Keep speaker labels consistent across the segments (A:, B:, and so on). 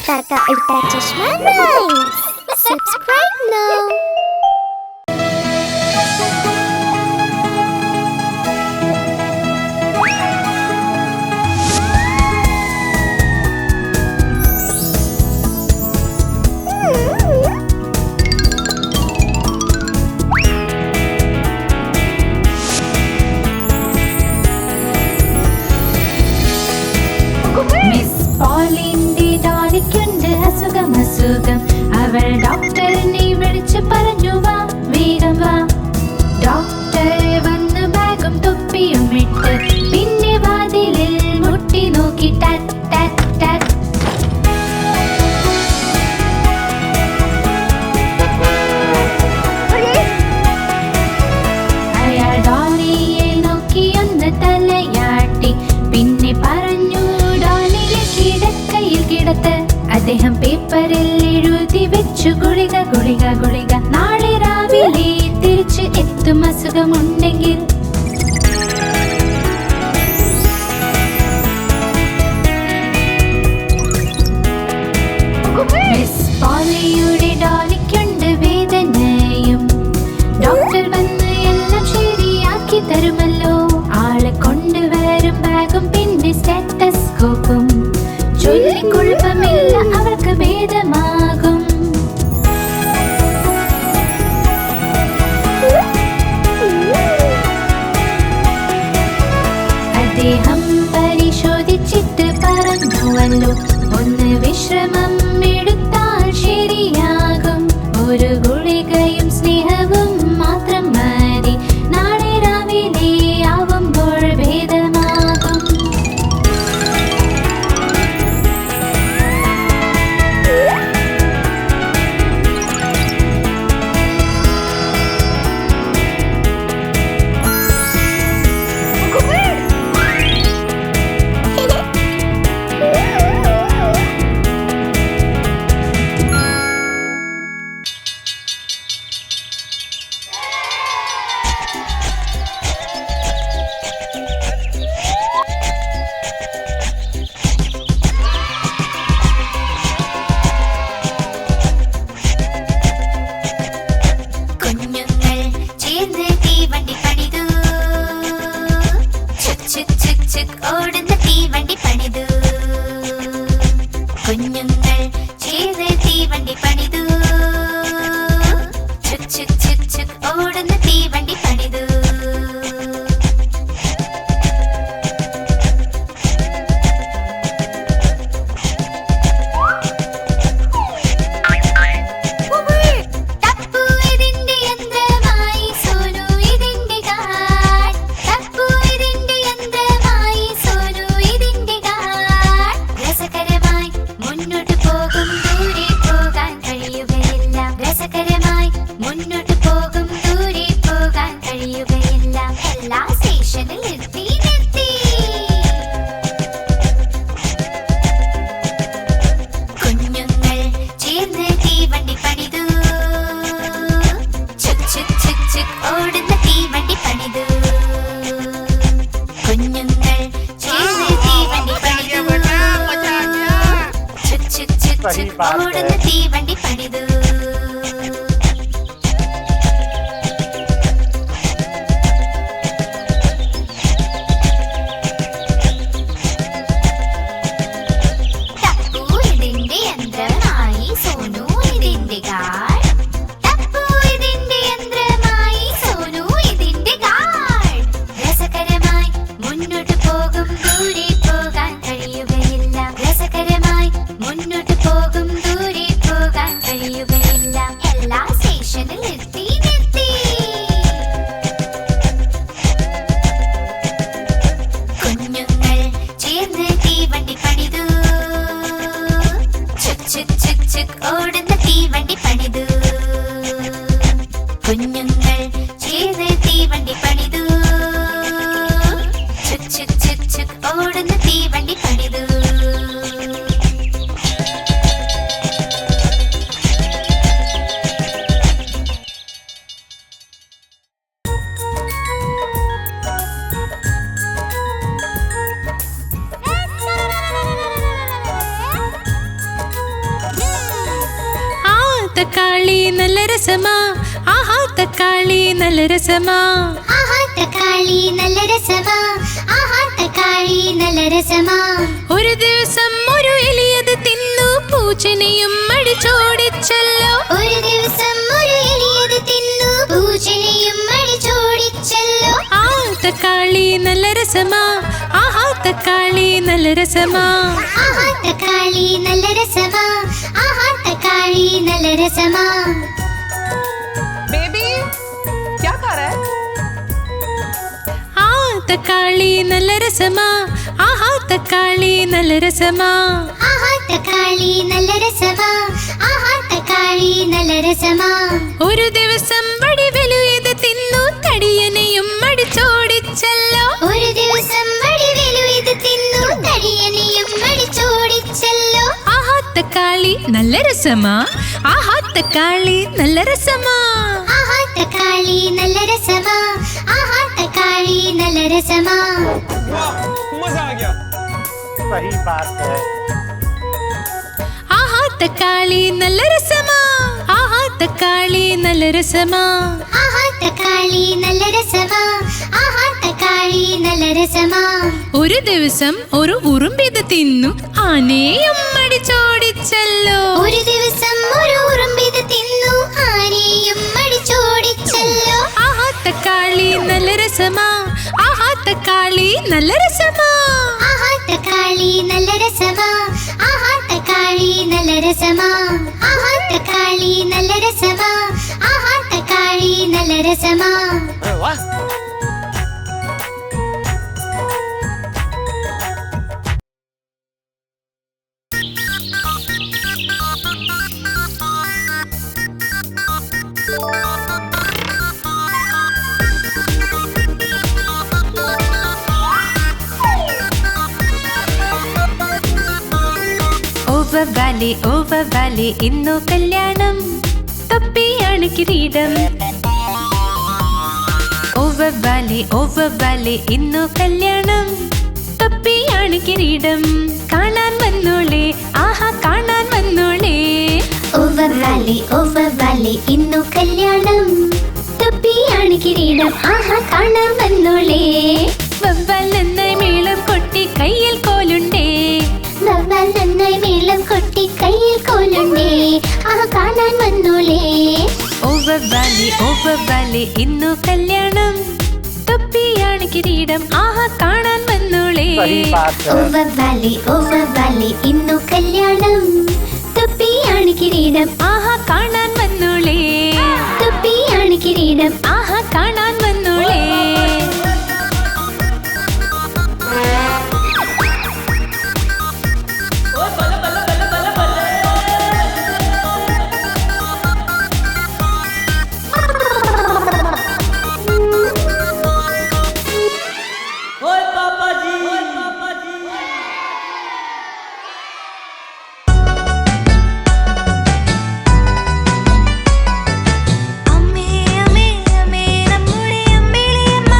A: Tar ka Ultra Chashma Rhymes. Subscribe now.
B: അവൾ ഡോക്ടറിനെ വിളിച്ച് പറഞ്ഞു വാ വേഗം വാ. ഡോക്ടർ വന്ന് ബാഗും തൊപ്പിയും ഇട്ട് പിന്നെ വാതിലിൽ മുട്ടി നോക്കി ടാറ്റ് ടാറ്റ് ടാറ്റ്. അയാൾ ഡോളിയെ നോക്കി ഒന്ന് തലയാട്ടി പിന്നെ പറഞ്ഞു ഡോളിയെ കിടക്കയിൽ കിടത്ത്. അദ്ദേഹം പേപ്പറിൽ എഴുതി വെച്ചു ഗുളിക ഗുളിക ഗുളിക. നാളെ രാവിലെ തിരിച്ച് എത്തും അസുഖമുണ്ടെങ്കിൽ. മിസ് പോളിയുടെ ഡോളിക്കുണ്ട് വേദനയും. ഡോക്ടർ വന്ന് എല്ലാം ശരിയാക്കി തരുമല്ലോ. ആളെ കൊണ്ടുവരും ബാഗും പിന്നെ സ്റ്റെത്തസ്കോപ്പും. ചൊല്ലിക്കുഴപ്പമില്ല, അവൾക്ക് ഭേദമാകും. അദ്ദേഹം പരിശോധിച്ചിട്ട് പറഞ്ഞുവല്ലോ, ഒന്ന് വിശ്രമം എടുത്താൽ ശരിയാകും. ഒരു ഗുളികയും സ്നേഹവും മാത്രം മതി. നാളെ രാവിലെ ആവുമ്പോൾ ഭേദമാകും. ഓടുന്ന തീവണ്ടി പണിതു. കുഞ്ഞുങ്ങൾ ചേർന്ന് തീവണ്ടി പണിതു. ചുക് ചുക് ചുക് ചുക് ഓടുന്ന തീവണ്ടി പണിതു. മുന്നോട്ട് പോകും ദൂരെ പോകാൻ കഴിയുകയില്ല. എല്ലാ സ്റ്റേഷനിൽ നിർത്തി നിർത്തി. കുഞ്ഞുങ്ങൾ ചേർന്ന് തീവണ്ടി പണിതു. ചുക് ചുക് ചുക് ചുക് ഓടുന്ന തീവണ്ടി പണിതു. കുഞ്ഞുങ്ങൾ ചേർന്ന് തീവണ്ടി പണിതു. ചുക് ചുക് ചുക് ചുക് ഓടുന്ന തീവണ്ടി പണിതു. മുന്നോട്ട് പോകും ദൂരെ പോകാൻ കഴിയുകയില്ല. രസകരമായി മുന്നോട്ട് പോകും ദൂരെ പോകാൻ കഴിയുകയില്ല. എല്ലാ സ്റ്റേഷനിൽ നിർത്തി നിർത്തി. കുഞ്ഞുങ്ങൾ ചേർന്ന് തീവണ്ടി പണിതു. ചുക് ചുക് ചുക് ചുക് ഓടുന്ന തീവണ്ടി പണിതു. കുഞ്ഞുങ്ങൾ ചേർന്ന് തീവണ്ടി പണിതു. ചുക് ചുക് ചുക് ചുക് ഓടുന്ന തീവണ്ടി പണിതു. തക്കാളി നല്ല രസമാ, ആഹാ തക്കാളി നല്ല രസമാ.
A: ആഹാ തക്കാളി നല്ല രസമാ, ആഹാ തക്കാളി നല്ല രസമാ.
B: ഒരു ദിവസം ഒരു എലിയത് തിന്നു, പൂച്ചനെയും അടിച്ചോടിച്ചല്ലോ.
A: ഒരു ദിവസം ഒരു എലിയത് തിന്നു, പൂച്ചനെയും അടിച്ചോടിച്ചല്ലോ.
B: ആ തക്കാളി നല്ല രസമാ, ആഹാ തക്കാളി നല്ല രസമാ.
A: ആഹാ തക്കാളി നല്ല രസമാ, ആഹാ തക്കാളി നല്ല രസമാ.
C: बेबी क्या कर रहा है?
B: ആ തക്കാളി നല്ല രസമാ, ആഹാ തക്കാളി നല്ല രസമാ.
A: ആഹാ തക്കാളി നല്ല രസമാ, ആഹാ തക്കാളി നല്ല രസമാ.
B: ഒരു ദിവസം വടിവലു ഇത് തിന്നു, തടിയനെയും അടിച്ചോടിച്ചല്ലോ.
A: ഒരു ദിവസം വടിവേലു ഇത് തിന്നു, തടിയനെയും അടിച്ചോടിച്ചല്ലോ.
B: ആഹാ തക്കാളി നല്ല രസമാ, ആഹാ തക്കാളി നല്ല രസമാ.
A: ആഹാ തക്കാളി നല്ല രസമാ, ആഹാ തക്കാളി നല്ല രസമാ.
C: वाह, मजा आ गया.
D: सही बात है.
B: ആഹാ തക്കാളി നല്ല രസമാ, ആഹാ തക്കാളി നല്ല രസമാ.
A: ആഹാ തക്കാളി നല്ല രസമാ, ആഹാ തക്കാളി നല്ല രസമാ.
B: ഒരു ദിവസം ഒരു ഉറുമ്പിത് തിന്നു, ആനയും അടിച്ചോടിച്ചല്ലോ.
A: ഒരു ദിവസം ഒരു ഉറുമ്പിത് തിന്നു, ആനയും അടിച്ചോടിച്ചല്ലോ.
B: ആഹാ തക്കാളി നല്ല രസമാ, ആഹാ തക്കാളി നല്ല രസമാ.
A: ആഹാ തക്കാളി നല്ല രസമാ, ആഹാ തക്കാളി നല്ല രസമാ. ആഹാ തക്കാളി നല്ല രസമാ, ആഹാ തക്കാളി നല്ല രസമാ.
C: अरे वाह.
B: ഓവർ വാലി ഇന്നു കല്യാണം, തൊപ്പിയാണ് കിരീടം. ഓവർ വാലി ഇന്നു കല്യാണം, തൊപ്പിയാണ് കിരീടം. കാണാൻ വന്നോളേ, ആഹാ കാണാൻ വന്നോളേ.
A: ഓവർ വാലി ഇന്നു കല്യാണം, തൊപ്പിയാണ് കിരീടം, ആഹാ കാണാൻ വന്നോളേ.
B: വവ്വാൽ നന്നായി മേളം കൊട്ടി കയ്യിൽ കോലുണ്ടേ.
A: വവ്വാൽ നന്നായി മേളം കൊട്ടി കയ്യിൽ കോലുണ്ടേ, ആഹാ കാണാൻ വന്നോളേ.
B: ഓവർ വാലി ഇന്നു കല്യാണം, തൊപ്പിയാണ് കിരീടം, ആഹാ കാണാൻ വന്നോളേ.
D: सही बात है.
A: ഓവർ വാലി ഇന്നു കല്യാണം, തൊപ്പിയാണ് കിരീടം,
B: ആഹാ കാണാൻ വന്നോളേ.
A: തൊപ്പിയാണ് കിരീടം,
B: ആഹാ കാണാൻ വന്നോളേ.
E: അമ്മേ അമ്മേ അമ്മേ നമ്മുടെ അമ്പിളിയമ്മ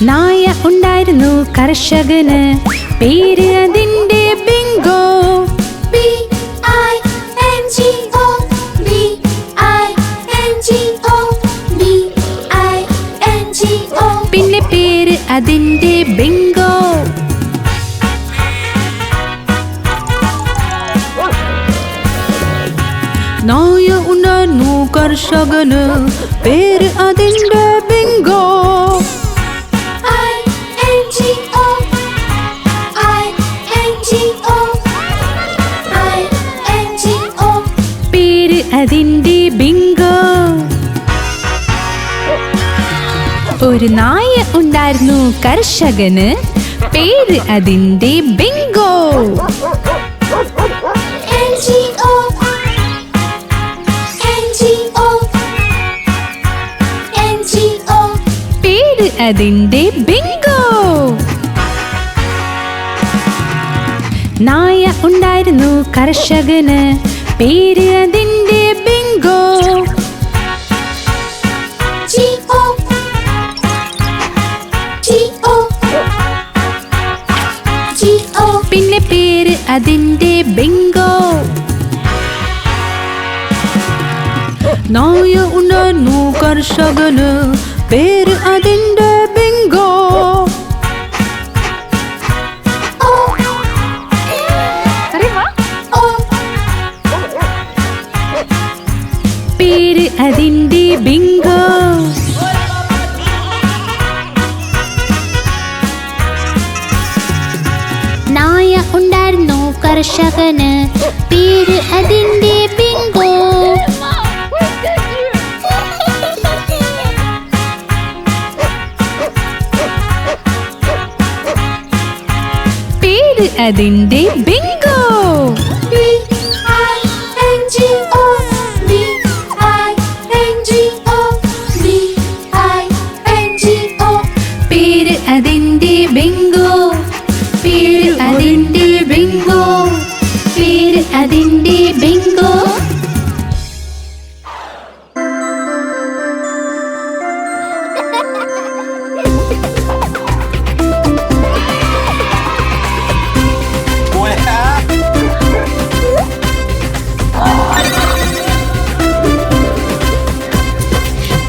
B: നായ ഉണ്ടായിരുന്നു കർഷകന്, പേര് അതിന്റെ ബിങ്കോ.
A: BINGO BINGO
B: പിന്നെ പേര് അതിന്റെ ബിങ്കോ. നായ ഉണ്ടായിരുന്നു കർഷകന്, പേര് അതിന്റെ ബിങ്കോ. പേര് അതിന്റെ ബിങ്കോ. ഒരു നായ ഉണ്ടായിരുന്നു കർഷകന്, പേര് അതിന്റെ ബിങ്കോ. പേര് അതിന്റെ ബിങ്കോ. നായ ഉണ്ടായിരുന്നു കർഷകന്, പേര് അതിന്റെ ബിങ്കോ. പിന്നെ പേര് അതിന്റെ ബിങ്കോ. നായ ഉണ്ടായിരുന്നു കർഷകന്, പേര് അതിന്റെ ബിങ്കോ. പേര് അതിന്റെ ബിങ്കോ. നായ ഉണ്ടായിരുന്നു കർഷകന്, പേര് അതിന്റെ ബിങ്കോ. പേര് അതിന്റെ ബിങ്കോ. പേര് അതിന്റെ ബിങ്കോ. പേര് അതിന്റെ ബിങ്കോ. പേര് അതിന്റെ ബിങ്കോ.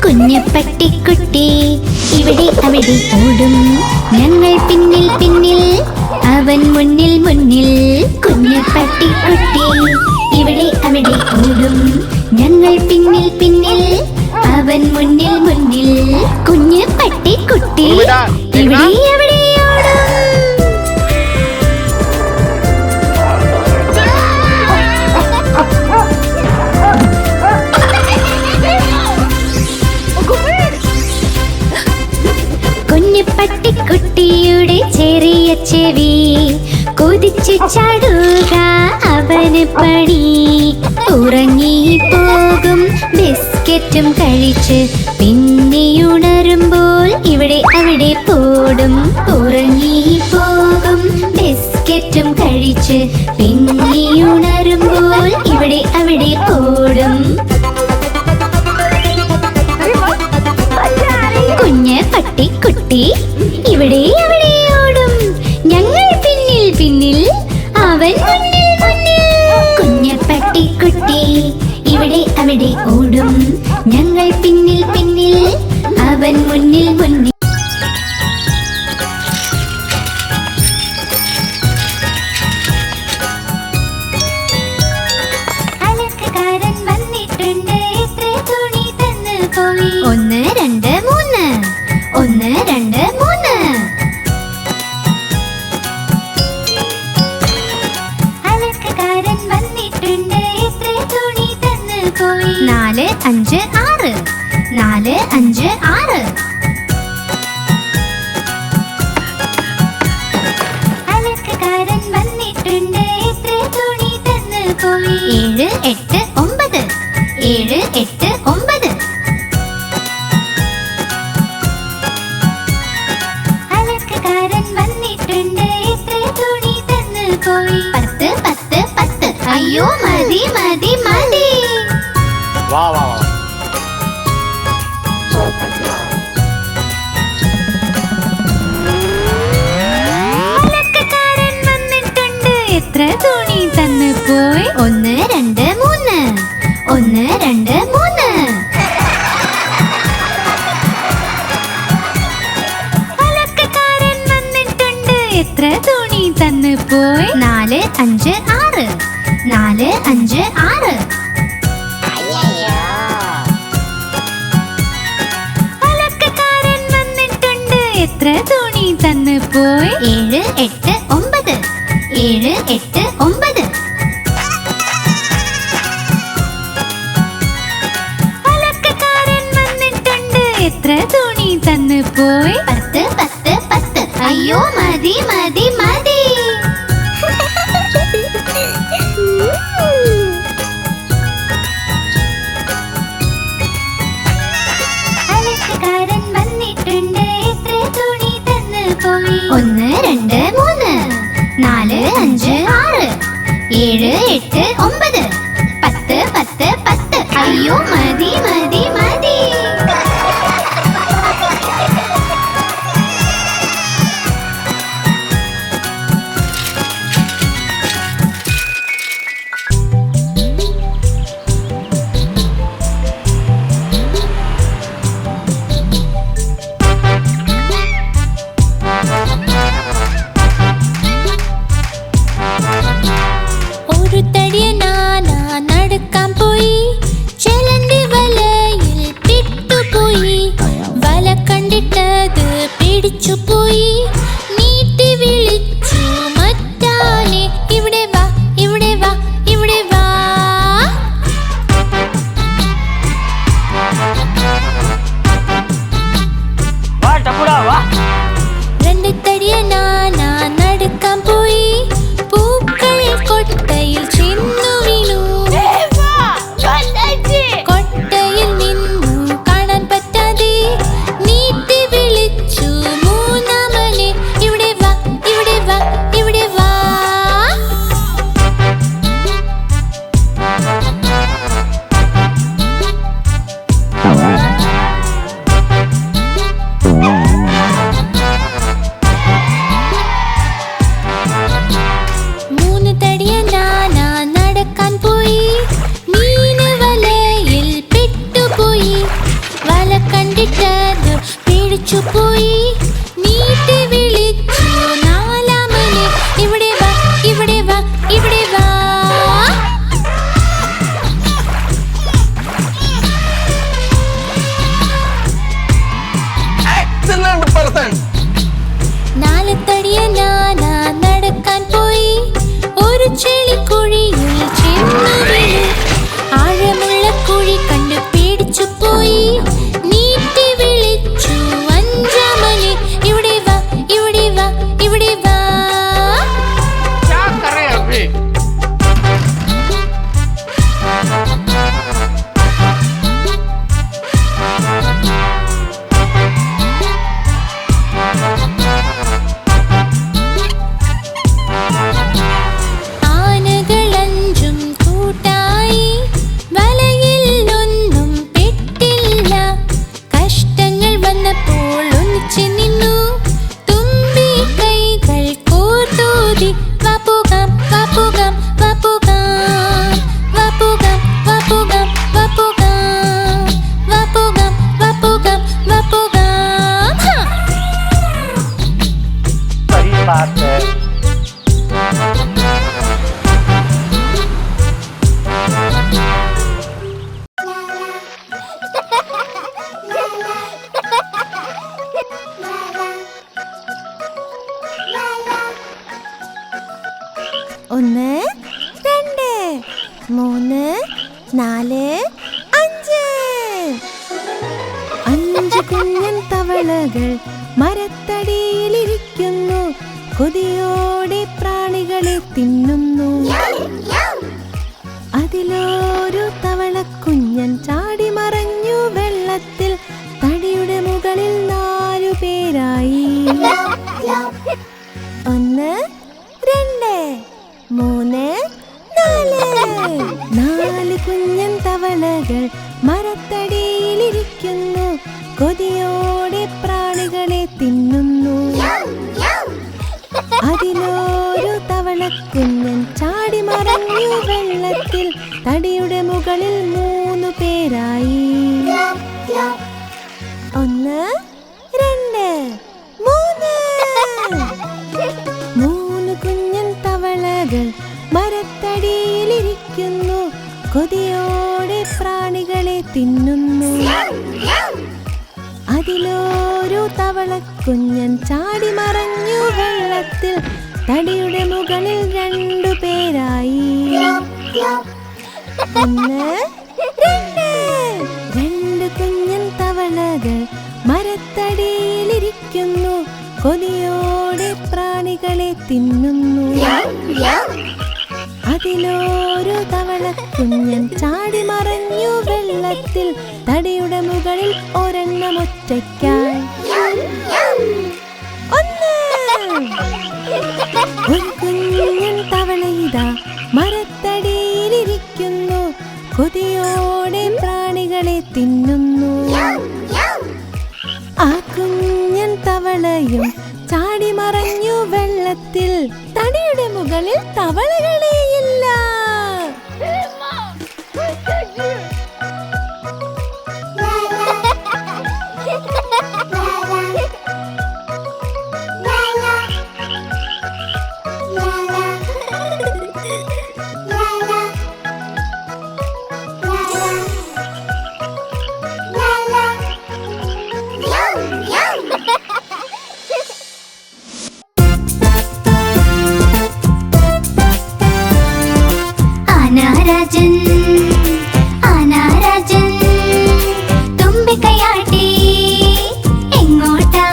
A: കുഞ്ഞു പട്ടിക്കുട്ടി ഇവിടെ അവിടെ ഓടും, ഞങ്ങൾ പിന്നിൽ പിന്നിൽ, അവൻ മുന്നിൽ മുന്നിൽ. കുഞ്ഞു പട്ടിക്കുട്ടി ഇവിടെ അവിടെ ഓടും, ഞങ്ങൾ പിന്നിൽ പിന്നിൽ, അവൻ മുന്നിൽ മുന്നിൽ. കുഞ്ഞു പട്ടിക്കുട്ടി ഇവിടെ അവിടെ ഓടും. കുഞ്ഞു പട്ടിക്കുട്ടിയുടെ ചെറിയ ചെവി കൊതിച്ചു ചാടുക അവന് പണി. ഉറങ്ങിപ്പോകും ബിസ്ക്കറ്റും കഴിച്ച്, പിന്നെയുണരുമ്പോൾ ഇവിടെ അവിടെ പോടും. ഉറങ്ങിപ്പോകും ബിസ്ക്കറ്റും കഴിച്ച്, പിന്നെയുണരുമ്പോൾ ഇവിടെ അവിടെ പോടും. കുഞ്ഞ് പട്ടിക്കുട്ടി ഇവിടെ അവിടെ ഓടും, ഞങ്ങൾ പിന്നിൽ പിന്നിൽ, അവൻ മുന്നിൽ മുന്നിൽ. കുഞ്ഞ് പട്ടിക്കുട്ടി ഇവിടെ അവിടെ ഓടും, ഞങ്ങൾ പിന്നിൽ പിന്നിൽ, അവൻ മുന്നിൽ മുന്നിൽ. അലക്കുകാരൻ വന്നിട്ടുണ്ട്, എത്ര തുണി തന്നു പോയി. 1 2 3 1 2 3. അലക്കുകാരൻ വന്നിട്ടുണ്ട്, എത്ര തുണി തന്നു പോയി. 4 5 6 4 5 6. അലക്കുകാരൻ വന്നിട്ടുണ്ട്, എത്ര തുണി തന്നു പോയി. 7 8 9 7 8 9. അലക്കുകാരൻ വന്നിട്ടുണ്ട്, എത്ര തുണി തന്നു പോയി. 10 10 10. അയ്യോ മതി മതി മതി.
D: വാ വാ വാ.
B: എത്ര തുണി തന്നു പോയി?
A: 1 2 3 1 2 3.
B: അലക്കക്കാരൻ വന്നിട്ടുണ്ട്. എത്ര തുണി തന്നു പോയി?
A: 4 5 6 4 5 6.
B: അലക്കക്കാരൻ വന്നിട്ടുണ്ട്. എത്ര തുണി തന്നു പോയി?
A: 7 8 9 7 8 9.
B: അലക്കക്കാരൻ വന്നിട്ടുണ്ട്. എത്ര തുണി തന്നു പോയി?
A: 10 10 10. അയ്യോ മതി മതി മതി. അലക്കുകാരൻ വന്നിട്ടുണ്ട്. എത്ര തുണി തന്നു പോയി? 1 2 3 4 5 6 7 8 9 10 10 10. അയ്യോ മതി മതി മതി.
B: ഒരു തടിയനാന നടക്കാൻ പോയി. ചെലന്തി വലയിൽ പെട്ടുപോയി. വല കണ്ടിട്ടത് പിടിച്ചുപോയി. നീട്ടി വിളിച്ചു മറ്റാനെ, ഇവിടെ വാ ഇവിടെ വാ ഇവിടെ വാ. രണ്ട് തടിയനാന നടക്കാൻ പോയി. പൂക്കൾ കൊട്ടയിൽ ചെന്നു വീണു. കൊട്ടയിൽ നിന്നു കാണാൻ പറ്റാതെ നീട്ടി വിളിച്ചു മൂന്നാമനെ, ഇവിടെ വാ ഇവിടെ വാ ഇവിടെ വാ. മൂന്ന് തടിയനാന നടക്കാൻ പോയി. മീന് വലയിൽ പെട്ടുപോയി. വല കണ്ടിട്ടത് പേടിച്ചുപോയി. നീട്ടി വിളിച്ചു നാലാമനെ, ഇവിടെ വാ ഇവിടെ വാ ഇവിടെ വാ.
C: Excellent person.
B: നാല് തടിയനാന നടക്കാൻ പോയി. ഒരു ചെളിക്കുഴിയിൽ ചെന്നു വീണു. ആഴമുള്ള കുഴി കണ്ട് പേടിച്ചുപോയി. നീട്ടി വിളിച്ചു അഞ്ചാമനെ, ഇവിടെ വാ ഇവിടെ വാ ഇവിടെ വാ.
C: क्या कर रहे हैं अभी?
B: ആനകളഞ്ചും കൂട്ടായി. വലയിൽ ഒന്നും പെട്ടില്ല. കഷ്ടങ്ങൾ വന്നപ്പോൾ ഒന്നിച്ചു നിന്നു. തുമ്പി കൈകൾ കോർത്തൂതി. വപ്പുകാം വപ്പുകാം വപ്പുകാം വപ്പുകാം വപ്പുകാം വപ്പുകാം വപ്പുകാം വപ്പുകാം വപ്പുകാം.
D: सही बात है.
E: ഒന്ന് രണ്ട് മൂന്ന് നാല് അഞ്ച്. 5 കുഞ്ഞൻ തവളകൾ മരത്തടിയിലിരിക്കുന്നു. കൊതിയോടെ പ്രാണികളെ തിന്നുന്നു. അതിലൊരു തവളക്കുഞ്ഞൻ ചാടി മറഞ്ഞു വെള്ളത്തിൽ. തടിയുടെ മുകളിൽ 4 പേരായി. 1 2 3 4. 4 കുഞ്ഞൻ തവളകൾ മരത്തടിയിലിരിക്കുന്നു. കൊതിയോടെ പ്രാണികളെ തിന്നുന്നു. അതിലൊരു തവളക്കുഞ്ഞൻ 1 2 3 3 കുഞ്ഞൻ തവളകൾ മരത്തടിയിലിരിക്കുന്നു. കൊതിയോടെ പ്രാണികളെ തിന്നുന്നു. അതിലൊരു തവളക്കുഞ്ഞൻ ചാടി മറഞ്ഞു വെള്ളത്തിൽ. തടിയുടെ മുകളിൽ 2 പേരായി. 1 2 കുഞ്ഞൻ തവളകൾ മരത്തടിയിലിരിക്കുന്നു. കൊതിയോടെ പ്രാണികളെ തിന്നുന്നു. അതിലൊരു തവളക്കുഞ്ഞൻ ചാടി മറഞ്ഞു വെള്ളത്തിൽ. തടിയുടെ മുകളിൽ ഒരെണ്ണം ഒറ്റയ്ക്കായി. 1 ഒരു കുഞ്ഞൻ തവളയിതാ മരത്തടിയിലിരിക്കുന്നു. കൊതിയോടെ പ്രാണികളെ തിന്നുന്നു. ആ കുഞ്ഞൻ തവളയും ചാടി മറഞ്ഞു വെള്ളത്തിൽ. തടിയുടെ മുകളിൽ തവളകളെയില്ല.
A: ആനാരാജൻ ആനാരാജൻ തുമ്പിക്കൈയാട്ടി എങ്ങോട്ടാ?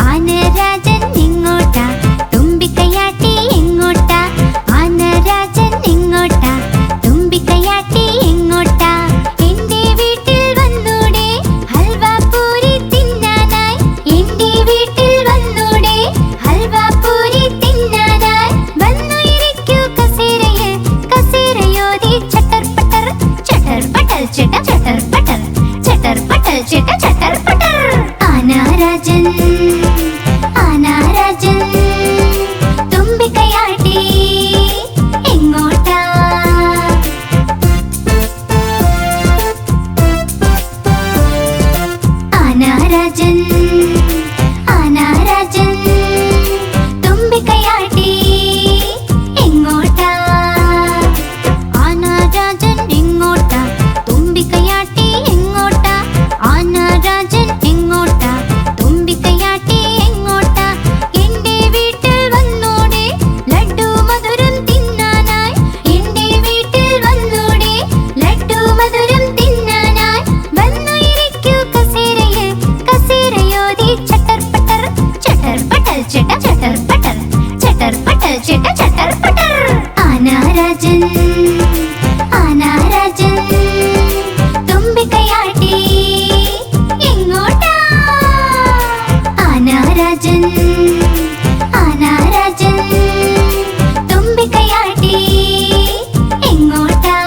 A: ആനരാജൻ എങ്ങോട്ടാ? തുമ്പിക്കൈയാട്ടി എങ്ങോട്ടാ? ആനരാജൻ എങ്ങോട്ടാ? തുമ്പിക്കൈയാട്ടി എങ്ങോട്ടാ? എന്റെ വീട്ടിൽ വന്നൂടെ ഹൽവാപൂരി തിന്നാനായി. എന്റെ വീട്ടിൽ വന്നൂടെ ഹൽവാപൂരി തിന്നാനായി. വന്നു ഇരിക്കൂ കസേരയിൽ കസേരയോതി ചട്ടർ പട്ടർ ചട്ടർ പട്ടൽ ചിട്ട ചട്ടർ പട്ടർ ചട്ടർ പട്ടൽ ചിട്ട ചട്ടർ പട്ടർ. ആനാരാജൻ ആനാരാജൻ തുമ്പിക്കൈയാട്ടി എങ്ങോട്ടാ? ആനാരാജൻ ആനാരാജൻ തുമ്പിക്കൈയാട്ടി എങ്ങോട്ടാ? ആനാരാജൻ എങ്ങോട്ടാ? തുമ്പിക്കൈയാട്ടി എങ്ങോട്ടാ? ആനാരാജൻ എങ്ങോട്ടാ? തുമ്പിക്കൈയാട്ടി എങ്ങോട്ടാ? എന്റെ വീട്ടിൽ വന്നൂടെ ലഡ്ഡു മധുരം തിന്നാനായി. എന്റെ വീട്ടിൽ വന്നൂടെ ലഡ്ഡു മധുരം തിന്നാനായി. വന്നു ഇരിക്കൂ കസേരയിൽ കസേരയോതി ചട്ടർ പട്ടർ ചിട്ട ചട്ടർ പട്ടർ ചിട്ട ചട്ടർ പട്ടർ. ആനാരാജൻ ആനാരാജൻ തുമ്പിക്കൈയാട്ടി എങ്ങോട്ടാ? ആനാരാജൻ ആനാരാജൻ തുമ്പിക്കൈയാട്ടി എങ്ങോട്ടാ?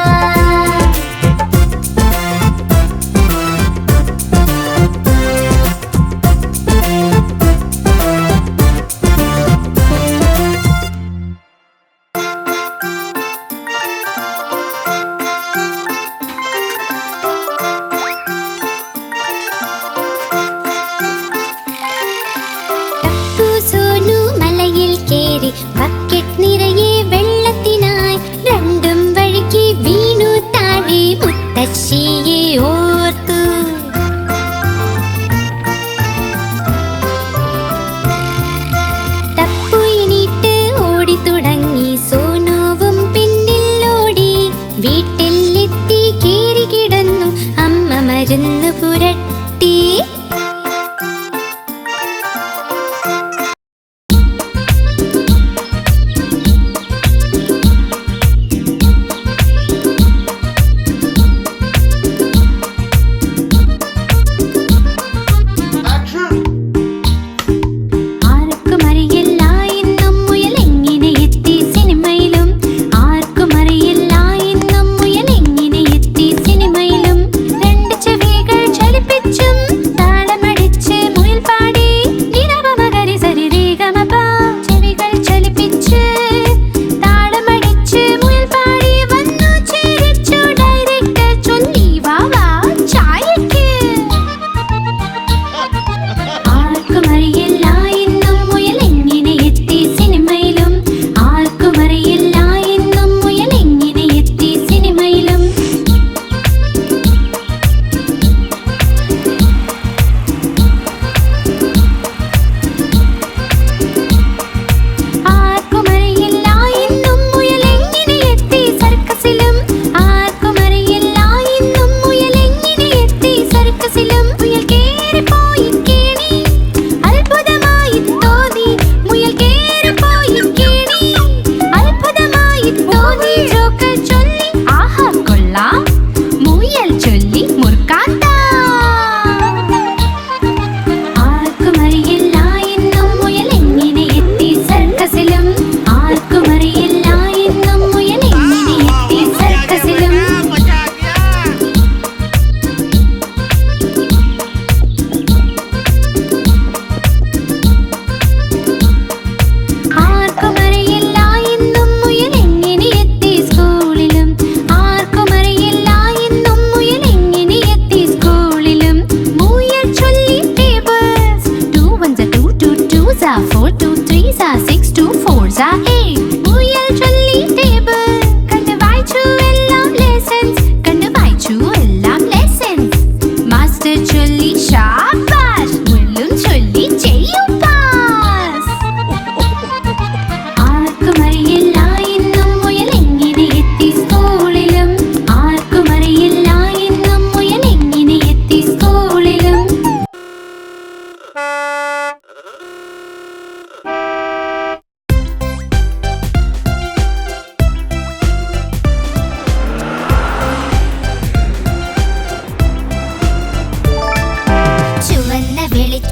A: ടപ്പു സോനു മലയിൽ കേറി ബക്കറ്റ് നിറയെ വെള്ളത്തിനായി. രണ്ടും വഴുക്കി വീണു താഴെ മുത്തശ്ശിയെ ഓർത്തു. ടപ്പു എണീറ്റ് ഓടി തുടങ്ങി. സോനുവും പിന്നിൽ ഓടി. വീട്ടിലെത്തി കേറി കിടന്നു. അമ്മ മരുന്ന് പുരട്ടി. ആർക്കും അറിയില്ല എന്നും മുയൽ എങ്ങനെ എത്തി സിനിമയിലും. ആർക്കും അറിയില്ല എന്നും മുയൽ എങ്ങനെ എത്തി സിനിമയിലും. 2 ചെവികൾ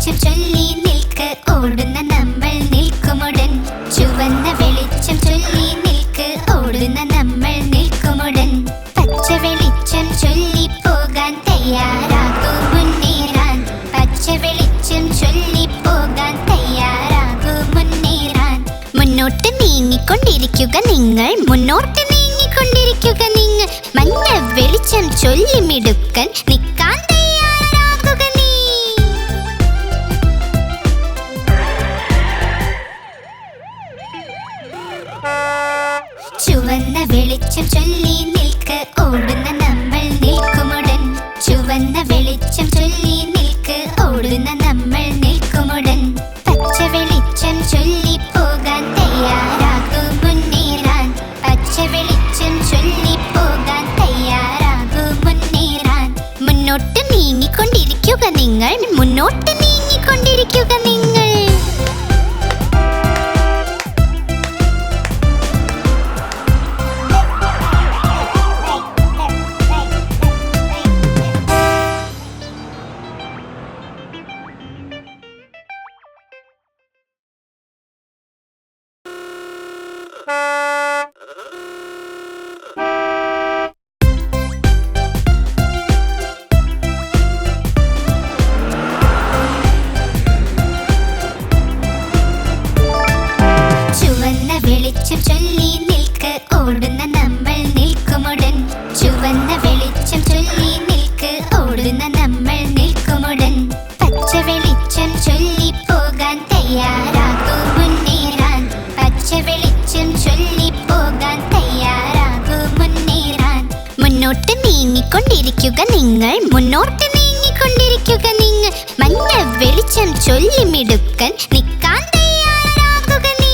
A: വെളിച്ചം ചൊല്ലി നിൽക്ക് ഓടുന്ന നമ്മൾ നിൽക്കുമുടൻ ചുവന്ന വെളിച്ചം ചൊല്ലി നിൽക്ക് ഓടുന്ന നമ്മൾ നിൽക്കുമുടൻ പച്ച വെളിച്ചം ചൊല്ലി പോകാൻ തയ്യാറാകൂ മുന്നേറാൻ പച്ച വെളിച്ചം ചൊല്ലി പോകാൻ തയ്യാറാകൂ മുന്നേറാൻ മുന്നോട്ട് നീങ്ങിക്കൊണ്ടിരിക്കുക നിങ്ങൾ മുന്നോട്ട് നീങ്ങിക്കൊണ്ടിരിക്കുക നിങ്ങൾ മഞ്ഞ വെളിച്ചം ചൊല്ലി മിടുക്കൻ നിൽക്കാൻ തയ്യാറാകുക നീ ചുവന്ന വെളിച്ചം ചൊല്ലി നിൽക്ക് ഓടുന്ന നമ്മൾ നിൽക്കുമുടൻ ചുവന്ന വെളിച്ചം ചൊല്ലി നിൽക്ക് ഓടുന്ന നമ്മൾ നിൽക്കുമുടൻ പച്ച വെളിച്ചം ചൊല്ലി പോകാൻ തയ്യാറാകൂ മുന്നേറാൻ പച്ച വെളിച്ചം ചൊല്ലി പോകാൻ തയ്യാറാകൂ മുന്നേറാൻ മുന്നോട്ട് നീങ്ങിക്കൊണ്ടിരിക്കുക നിങ്ങൾ മുന്നോട്ട് നീങ്ങിക്കൊണ്ടിരിക്കുക നിങ്ങൾ ചുവന്ന വെളിച്ചം ചൊല്ലി നിൽക്ക് ഓടുന്ന നമ്മൾ നിൽക്കുമുടൻ ചുവന്ന വെളിച്ചം ചൊല്ലി നിൽക്ക് ഓടുന്ന നമ്മൾ നിൽക്കുമുടൻ പച്ച വെളിച്ചം ചൊല്ലി പോകാൻ തയ്യാറാകൂ മുന്നേറാൻ പച്ച വെളിച്ചം ചൊല്ലി പോകാൻ തയ്യാറാകൂ മുന്നേറാൻ മുന്നോട്ട് നീങ്ങിക്കൊണ്ടിരിക്കുക നിങ്ങൾ മുന്നോട്ട് നീങ്ങിക്കൊണ്ടിരിക്കുക നിങ്ങൾ മഞ്ഞ വെളിച്ചം ചൊല്ലി മിടുക്കൻ നിൽക്കാൻ തയ്യാറാകുക നീ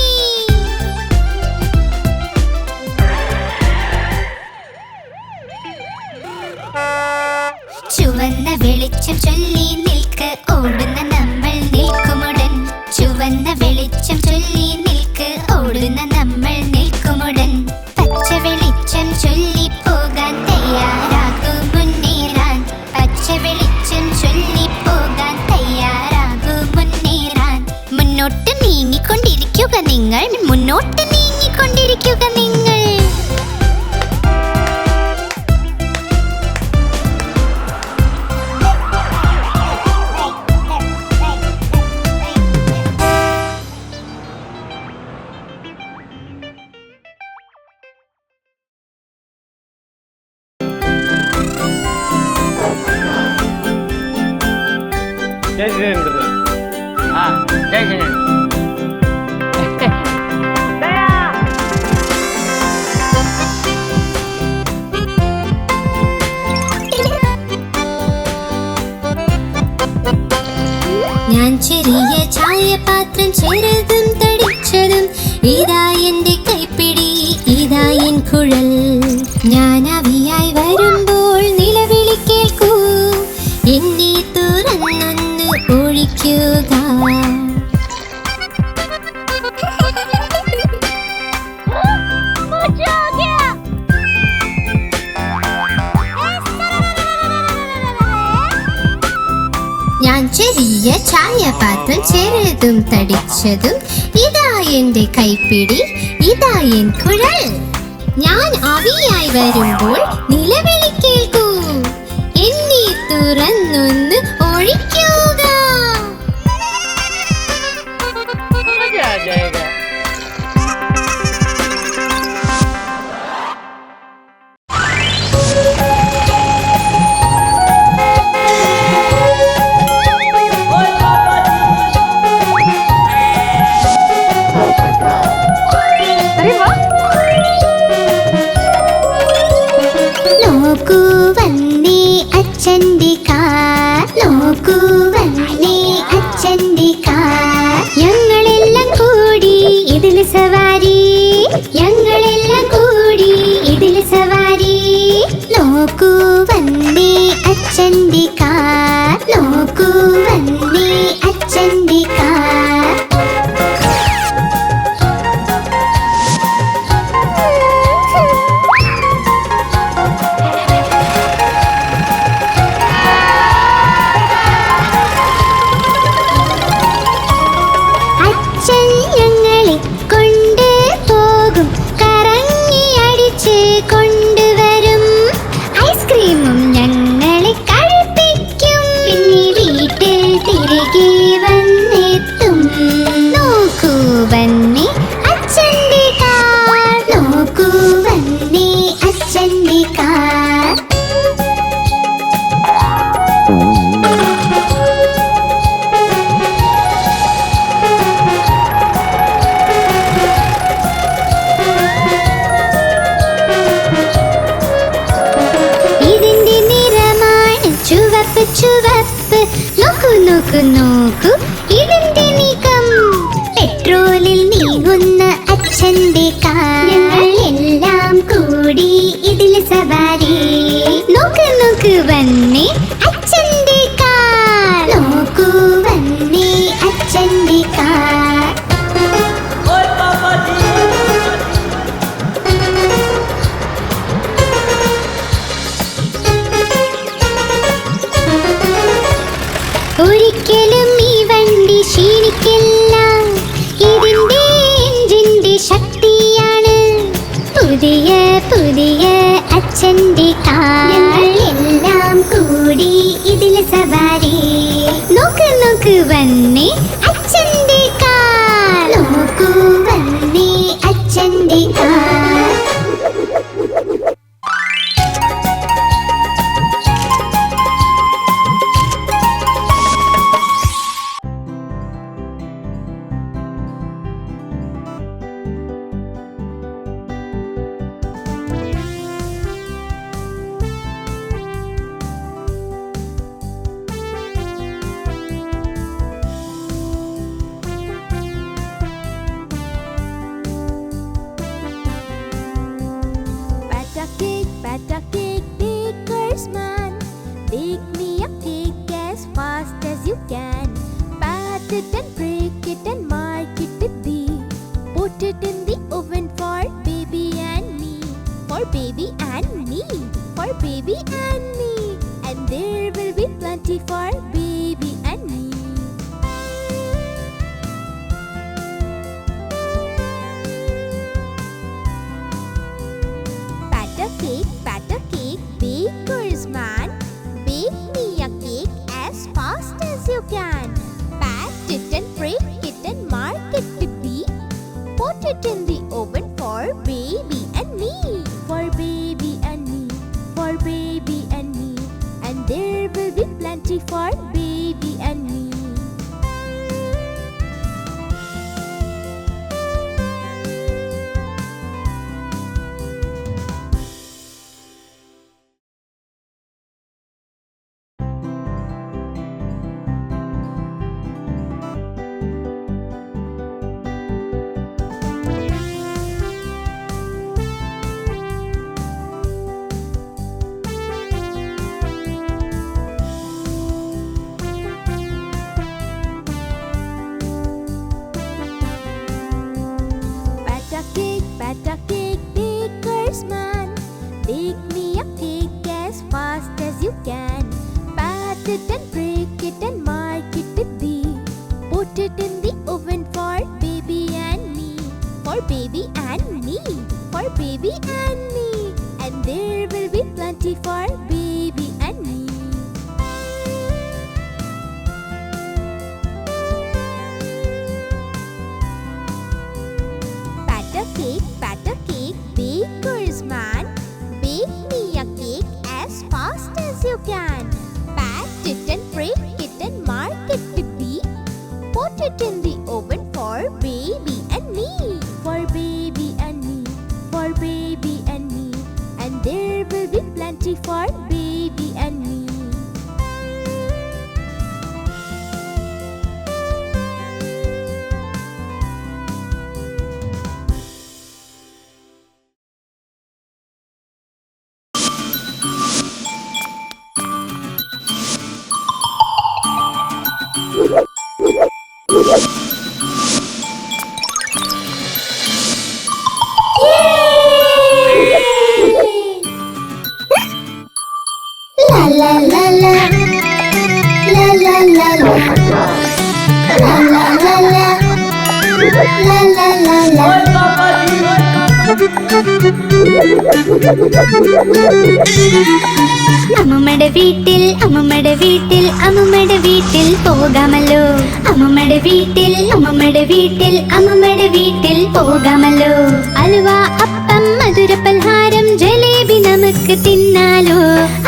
A: ചുവന്ന വെളിച്ചം ചൊല്ലി നിൽക്ക് ഓടുന്ന നമ്മൾ നിൽക്കുമുടൻ ചുവന്ന വെളിച്ചം ചൊല്ലി നിൽക്ക് ഓടുന്ന നമ്മൾ നിൽക്കുമുടൻ പച്ച വെളിച്ചം ചൊല്ലി പോകാൻ തയ്യാറാകൂ മുന്നേറാൻ പച്ച വെളിച്ചം ചൊല്ലി പോകാൻ തയ്യാറാകൂ മുന്നേറാൻ മുന്നോട്ട് നീങ്ങിക്കൊണ്ടിരിക്കുക നിങ്ങൾ മുന്നോട്ട് നീങ്ങിക്കൊണ്ടിരിക്കുക നിങ്ങൾ
D: जय जिनेंद्र।
C: हाँ जय जिनेंद्र।
A: ഞാൻ ചെറിയ ചായപാത്രം ചെറുതും തടിച്ചതും ഇതാ എന്റെ കൈപ്പിടി ഇതാ എൻ കുഴൽ ഞാൻ അവിയായി വരുമ്പോൾ നിലവിളി കേൾക്കൂ എന്നെ തുറന്നൊന്ന് ഒഴിക്കുക ഞാൻ ചെറിയ ചായപാത്രം ചെറുതും തടിച്ചതും ഇതാ എന്റെ കൈപ്പിടി ഇതാ എൻ കുഴൽ ഞാൻ ആവിയായി വരുമ്പോൾ നിലവിളി കേൾക്കൂ എന്നെ തുറന്നൊന്ന് ഒഴിക്കുക
C: मजा आ जाएगा।
A: നോക്കൂ വന്നേ അച്ഛന്റെ കാർ നോക്കൂ വന്നേ അച്ഛന്റെ കാർ ഞങ്ങളെല്ലാം കൂടി ഇതിൽ സവാരി ഞങ്ങളെല്ലാം കൂടി ഇതിൽ സവാരി നോക്കൂ വന്നേ അച്ഛന്റെ കാർ നോക്കൂ വന്നേ അച്ഛന്റെ കാർ ഇതിന്റെ നിറമാണ് ചുവപ്പ് ചുവപ്പ്. നോക്കൂ നോക്കൂ നോക്കൂ ഇതിന്റെ നീക്കം. പെട്രോളിൽ നീങ്ങുന്ന അച്ഛന്റെ കാർ. ഞങ്ങൾ എല്ലാം കൂടി ഇതിൽ സവാരി. നോക്ക് നോക്ക് വന്നേ അച്ഛന്റെ കാർ. നോക്കൂ വന്നേ അച്ഛന്റെ കാർ. ഒരിക്കലും ഈ വണ്ടി ക്ഷീണിക്കില്ല. ഇതിന്റെ എഞ്ചിന്റെ ശക്തിയാണ്. പുതിയ പുതിയ അച്ഛന്റെ കാർ. ഞങ്ങൾ എല്ലാം കൂടി ഇതിൽ സവാരി. നോക്ക് നോക്ക് വന്നേ അച്ഛന്റെ കാർ. നോക്കൂ വന്നേ അച്ഛന്റെ car.
B: Batter cake, baker's man. Bake me a cake as fast as you can. Pat it and break it and mark it with B. Put it in the oven for baby and me. For baby and me. For baby and me. And there will be plenty for baby and me. Batter cake, baker's man. Bake me a cake as fast as you can. Pat it and break it and mark it with B. Put it in the oven for baby and me. For baby and me. For baby and me. And there will be plenty for baby and me. Batter cake, baker's man. Bake me a cake as fast as you can. Pat it and break it and mark it with B. Put it in the oven for baby and me. For baby and me. For baby and me. And there will be plenty for baby and me. Batter cake, baker's man. Bake me a cake as fast as you can. Pat it and break it and mark it with B. Put it in the oven for baby and me. For baby and me. For baby and me. And there will be plenty for baby and me.
A: അമ്മമ്മയുടെ വീട്ടിൽ അമ്മമ്മയുടെ വീട്ടിൽ അമ്മമ്മയുടെ വീട്ടിൽ പോകാമല്ലോ. അമ്മമ്മയുടെ വീട്ടിൽ അമ്മമ്മയുടെ വീട്ടിൽ അമ്മമ്മയുടെ വീട്ടിൽ പോകാമല്ലോ. അലുവ, അപ്പം, മധുര പലഹാരം, ജലേബി നമുക്ക് തിന്നാലോ.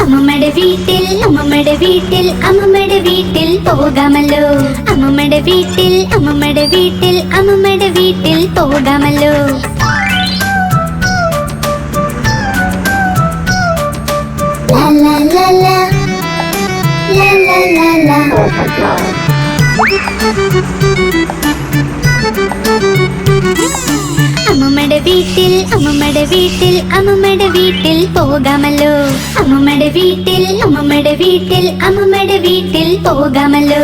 A: അമ്മമ്മയുടെ വീട്ടിൽ അമ്മമ്മ അമ്മമ്മയുടെ വീട്ടിൽ അമ്മമ്മയുടെ വീട്ടിൽ പോകാമല്ലോ. അമ്മമ്മയുടെ വീട്ടിൽ അമ്മമ്മയുടെ വീട്ടിൽ അമ്മമ്മയുടെ വീട്ടിൽ പോകാമല്ലോ. അമ്മമ്മയുടെ വീട്ടിൽ അമ്മമ്മയുടെ വീട്ടിൽ അമ്മമ്മയുടെ വീട്ടിൽ പോകാമല്ലോ. അമ്മമ്മയുടെ വീട്ടിൽ അമ്മമ്മയുടെ വീട്ടിൽ അമ്മമ്മയുടെ വീട്ടിൽ പോകാമല്ലോ.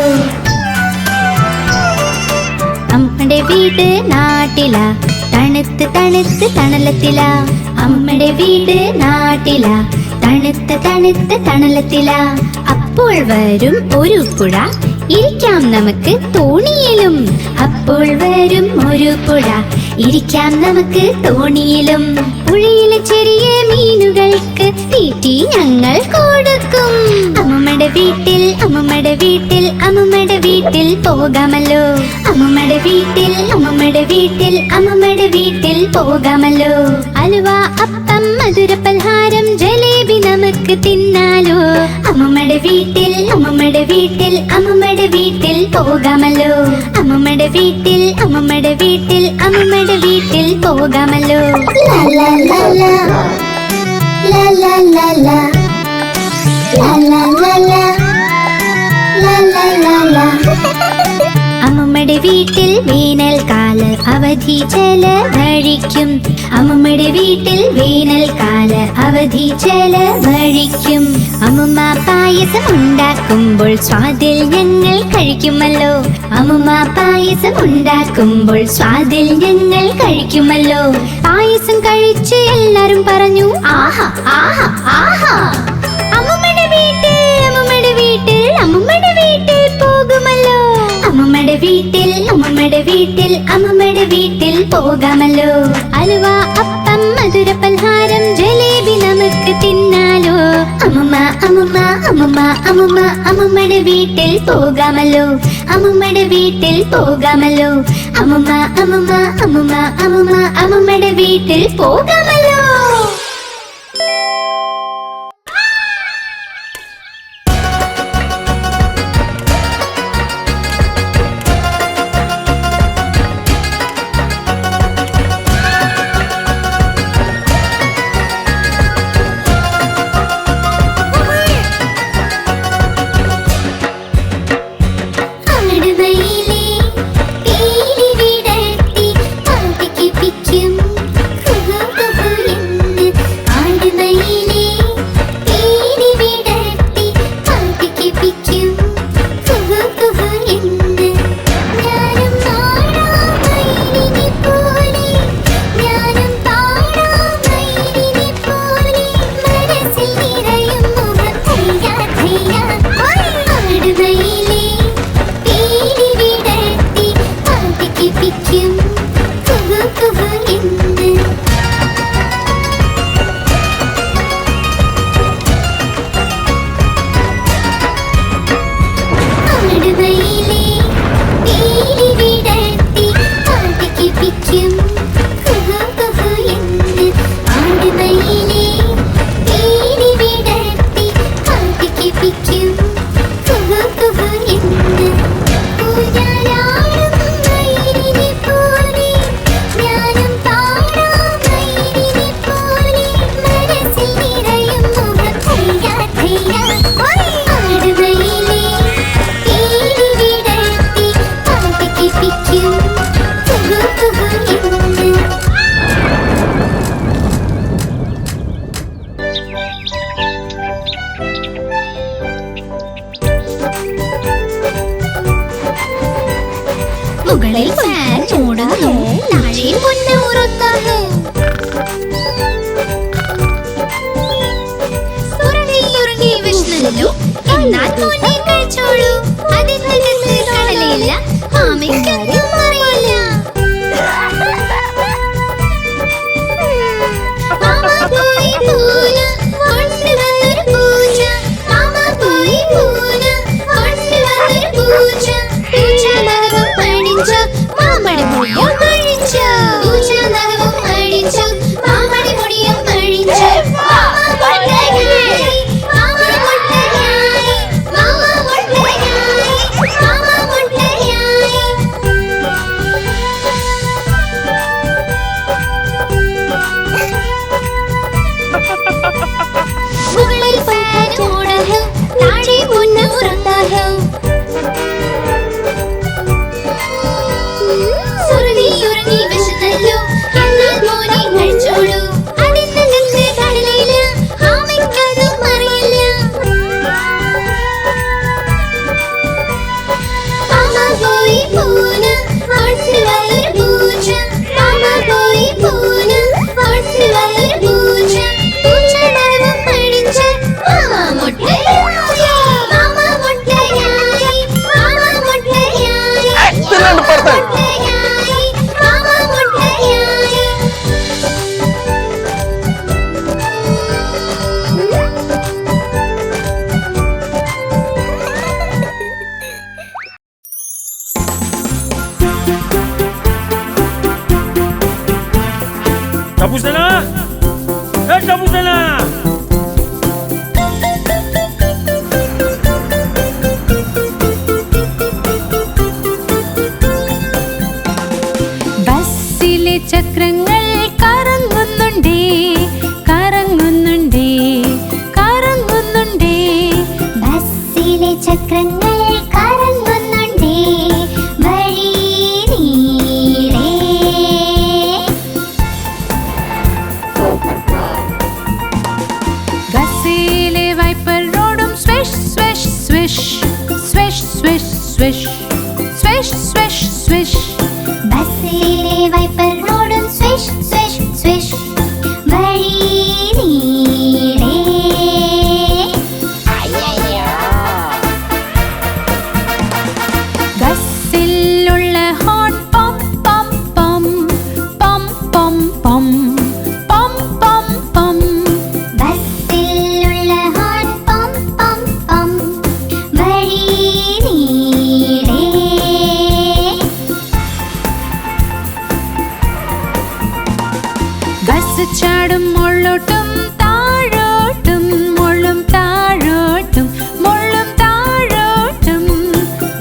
A: അമ്മയുടെ വീട് നാട്ടിലാ, തണുത്ത് തണുത്ത് തണലത്തിലാ. അമ്മയുടെ വീട് നാട്ടിലാ, തണുത്ത് തണുത്ത് തണലത്തിലാ. അപ്പോൾ വരും ഒരു പുഴ, ഇരിക്കാം നമുക്ക് തോണിയിലും. അപ്പോൾ വരും ഒരു പുഴ, ഇരിക്കാം നമുക്ക് തോണിയിലും. പുഴയിലെ ചെറിയ മീനുകൾക്ക് തീറ്റി ഞങ്ങൾ കൊടുക്കും. അമ്മമ്മയുടെ വീട്ടിൽ അമ്മമ്മയുടെ വീട്ടിൽ അമ്മമ്മയുടെ വീട്ടിൽ പോകാമല്ലോ. അമ്മമ്മയുടെ വീട്ടിൽ അമ്മമ്മയുടെ വീട്ടിൽ അമ്മമ്മയുടെ വീട്ടിൽ പോകാമല്ലോ. അലുവ, അപ്പം, മധുര പലഹാരം, ജലേബി നമുക്ക് തിന്നാലോ. അമ്മമ്മയുടെ വീട്ടിൽ അമ്മമ്മയുടെ വീട്ടിൽ അമ്മമ്മയുടെ വീട്ടിൽ പോകാമല്ലോ. അമ്മമ്മയുടെ വീട്ടിൽ അമ്മമ്മയുടെ വീട്ടിൽ അമ്മമ്മയുടെ വീട്ടിൽ പോകാമല്ലോ. അമ്മമ്മയുടെ വീട്ടിൽ വേനൽക്കാല അവധി ചെലവഴിക്കും. അമ്മമ്മയുടെ വീട്ടിൽ വേനൽക്കാല അവധി ചെലവഴിക്കും. അമ്മമ്മ പായസം ഉണ്ടാക്കുമ്പോൾ സ്വാദിൽ ഞങ്ങൾ കഴിക്കുമല്ലോ. അമ്മമ്മ പായസം ഉണ്ടാക്കുമ്പോൾ സ്വാദിൽ ഞങ്ങൾ കഴിക്കുമല്ലോ. പായസം കഴിച്ച് എല്ലാരും പറഞ്ഞു ആഹാ ആഹാ ആഹാ. അമ്മമ്മയുടെ വീട്ടിൽ അമ്മമ്മയുടെ വീട്ടിൽ അമ്മമ്മയുടെ വീട്ടിൽ പോകുമല്ലോ. അമ്മമ്മയുടെ വീട്ടിൽ അമ്മമ്മയുടെ വീട്ടിൽ അമ്മമ്മയുടെ വീട്ടിൽ പോകാമല്ലോ. അലുവ, അപ്പം, മധുര പലഹാരം, ജലേബി നമുക്ക് തിന്നാലോ. അമ്മമ്മ അമ്മമ്മ അമ്മമ്മ അമ്മമ്മ അമ്മമ്മയുടെ വീട്ടിൽ പോകാമല്ലോ. അമ്മമ്മയുടെ വീട്ടിൽ പോകാമല്ലോ. അമ്മമ്മ അമ്മമ്മ അമ്മമ്മ അമ്മമ്മ അമ്മമ്മയുടെ വീട്ടിൽ പോകാമല്ലോ. മുകളിൽ ഫാൻ ചൂടുന്നു, താഴെ പൊന്ന് ഉറക്കുന്നു. ഉറങ്ങി വിഷ്ണല്ലോ, എന്നാൽ പൊന്നെ കഴിച്ചോളൂ. അതിന്റെ കടലയില്ല, മാമയ്ക്കൊന്നും അറിയില്ല. മാമ പോയി പൂന കൊണ്ടുവന്നൊരു പൂച്ച. മാമ പോയി പൂന കൊണ്ടുവന്നൊരു പൂച്ച. പൂച്ച നഖവും അഴിച്ചു, മാമടി മുടിയും അഴിച്ചു. പൂച്ച നഖവും അഴിച്ചു, മാമടി മുടിയും അഴിച്ചു. Mama കൊട്ടയായി, mama കൊട്ടയായി. തുറന്നാലോ സുറുതി ഉറങ്ങി വിശന്നല്ലോ എന്നാൽ മോനെ കഴിച്ചോളൂ അതിനകത്ത് കടലില്ല ആമയ്ക്കതും അറിയില്ല മാമ പോയി പൂന ആട്ടുവായൊരു പൂച്ച മാമ പോയി പൂന ആട്ടുവായൊരു പൂച്ച പൂച്ച മരം പിടിച്ച് മാമ മുട്ടയായി മാമ മുട്ടയായി മാമ മുട്ടയായി മാമ മുട്ടയായി മാമ മുട്ടയായി
D: Tapos na na! Tapos na na!
B: ബസ്സിലെ ചക്രങ്ങൾ കറങ്ങുന്നുണ്ടേ കറങ്ങുന്നുണ്ടേ കറങ്ങുന്നുണ്ടേ
A: ബസ്സിലെ ചക്രങ്ങൾ കറങ്ങുന്നുണ്ടേ വഴി നീളേ
B: ബസ്സിലെ വൈപ്പർ റോഡും swish swish swish swish swish swish swish swish swish
A: ബസ്സിലെ വൈപ്പർ റോഡും സ്വിഷ് സ്വിഷ് സ്വിഷ് വഴി നീളേ
B: ബസ്സിലുള്ള ഹോൺ പം പം പം പം പം പം പം പം പം
A: ബസ്സിലുള്ള ഹോൺ പം പം പം വഴി നീളേ
B: ബസ് ചാടും മുള്ളോട്ടും താഴോട്ടും മുള്ളും താഴോട്ടും മുള്ളും താഴോട്ടും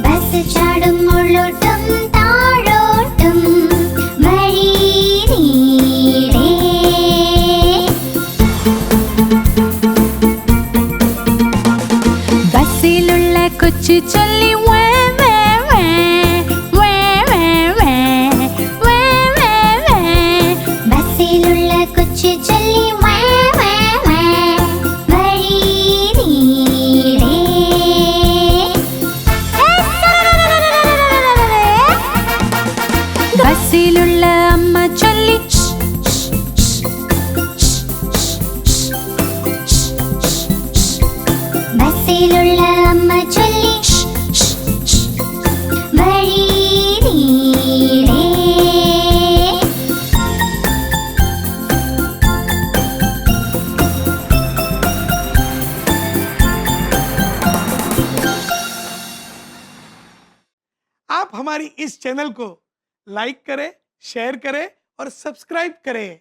A: ബസ് ചാടും മുള്ളോട്ടും താഴോട്ടും വഴി നീളേ
B: ബസ്സിലുള്ള കൊച്ചു ചൊല്ലി വേ വേ വേ വേ വേ വേ വേ വേ വേ
A: ബസ്സിലുള്ള കൊച്ചു ചൊല്ലി വേ വേ വേ വഴി നീളേ
B: ബസ്സിലുള്ള അമ്മ ചൊല്ലി
A: ബസ്സിലുള്ള അമ്മ ചൊല്ലി വഴി നീളേ
F: आप हमारी इस चैनल को लाइक करें, शेयर करें और सब्सक्राइब करें।